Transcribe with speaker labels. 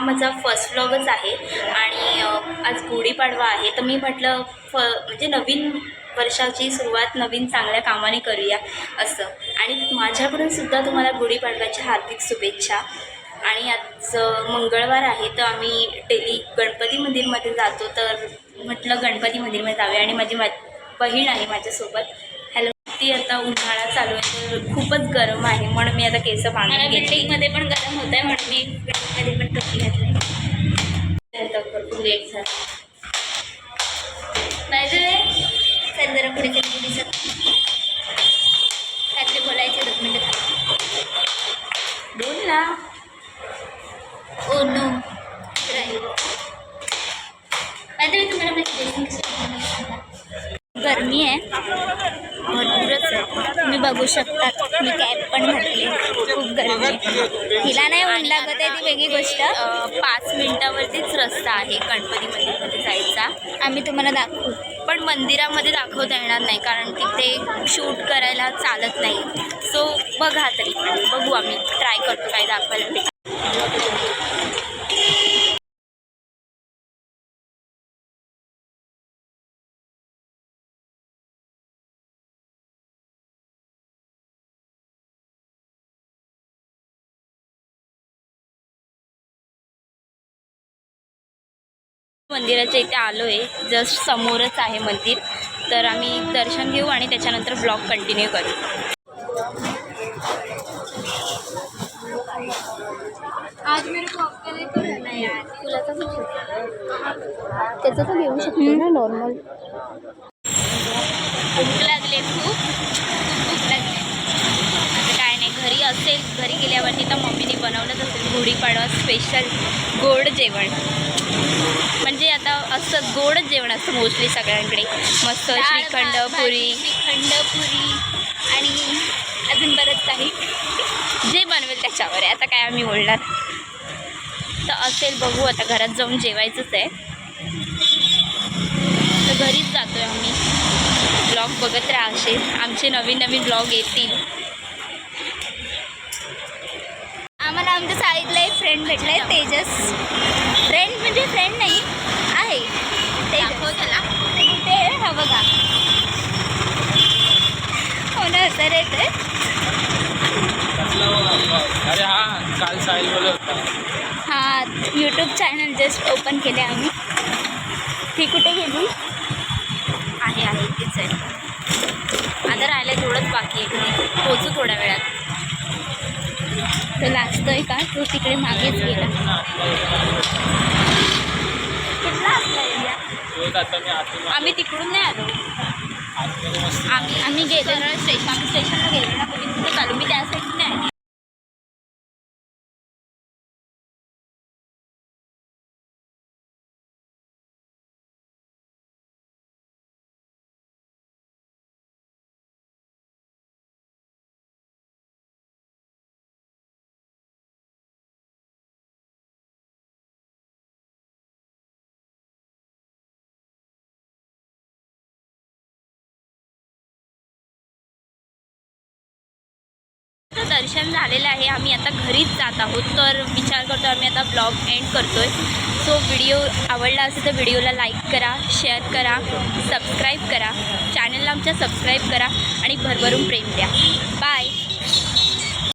Speaker 1: माझा फर्स्ट व्लॉगच आहे आणि आज गुढीपाडवा आहे, तर मी म्हटलं म्हणजे नवीन वर्षाची सुरुवात नवीन चांगल्या कामाने करूया असं. आणि माझ्याकडून सुद्धा तुम्हाला गुढीपाडव्याच्या हार्दिक शुभेच्छा. आणि आज मंगळवार आहे, तर आम्ही डेली गणपती मंदिरमध्ये जातो, तर म्हटलं गणपती मंदिरमध्ये जाऊया. आणि माझी बहीण आहे माझ्यासोबत. हॅलो. ती आता उन्हाळा चालू आहे तर खूपच गरम आहे, म्हणून मी आता केस बांधून
Speaker 2: बिल्डिंगमध्ये पण गरम होत आहे, म्हणून मी बिल्डिंगमध्ये पण टोपी घातली.
Speaker 1: भरपूर लेट झालं
Speaker 2: नाही सर, जरा पुढे तरी दिसत काहीतरी बोलायचे 2 मिनिटं.
Speaker 1: बोल ना.
Speaker 2: ओ नो काहीतरी तुम्हाला माझी गरमी आहे, भरपूरच आहे. तुम्ही बघू शकता, मी कॅप पण घातली. खूप गरमी आहे. हिला नाही ऊन लागत आहे ती वेगळी गोष्ट.
Speaker 1: 5 मिनिटावरतीच रस्ता आहे गणपती मंदिरमध्ये जायचा.
Speaker 2: आम्ही तुम्हाला दाखवू,
Speaker 1: पण मंदिरामध्ये दाखवता येणार नाही कारण तिथे शूट करायला चालत नाही. सो बघा, तरी पण बघू, आम्ही ट्राय करतो काय दाखवायला. मंदिराच्या इथे आलो आहे, जस्ट समोरच आहे मंदिर, तर आम्ही दर्शन घेऊ आणि त्याच्यानंतर ब्लॉग कंटिन्यू करू.
Speaker 2: आज मेरे को अकेले तो रहना है यार.
Speaker 1: तुला त्याचं तर घेऊ शकतो ना नॉर्मल.
Speaker 2: भूक लागले, खूप भूक लागले.
Speaker 1: आता काय नाही, घरी असेल, घरी गेल्यावरती तर मम्मीने बनवलंच असेल गुढीपाडवा स्पेशल गोड जेवण. म्हणजे आता असं गोड जेवण असतं मोस्टली सगळ्यांकडे. मस्त श्रीखंड पुरी
Speaker 2: आणि अजून बरंच काही
Speaker 1: जे बनवेल त्याच्यावर आहे. आता काय आम्ही बोलणार, तर असेल, बघू. आता घरात जाऊन जेवायचंच आहे, तर घरीच जातो आहे आम्ही. ब्लॉग बघत राहशील, आमचे नवीन नवीन ब्लॉग येतील.
Speaker 2: आम्हाला आमच्या शाळेतला एक फ्रेंड भेटला आहे, तेजस. फ्रेंड म्हणजे फ्रेंड नाही आहे,
Speaker 1: दाखव त्याला.
Speaker 2: ते हा बघा, हो ना सर येते.
Speaker 3: अरे हाँ, काल साहिल बोले होता.
Speaker 2: हां, यूट्यूब चॅनल जस्ट ओपन केले आम्ही. ती कुठे गेली?
Speaker 1: आहे इथेच आहे. आता राहिलं थोडंच बाकी आहे, घरी पोचू थोड्या वेळात.
Speaker 2: तो लाजतोय का? तो तिकडे मागेच गेला. कुठला असला एरिया?
Speaker 1: आम्ही तिकडून नाही आलो,
Speaker 2: आम्ही गेलो
Speaker 1: सरळ स्टेशनला गेलो ना, कुठे चालू. मी त्या साईडने आहे. दर्शन झालेलं आहे, आम्ही आता घरीच जात आहोत. तर विचार करतो आम्ही आता ब्लॉग एंड करतो आहे. सो व्हिडिओ आवडला असेल तर व्हिडिओला लाईक करा, शेअर करा, सबस्क्राईब करा, चॅनलला आमच्या सबस्क्राईब करा आणि भरभरून प्रेम द्या. बाय.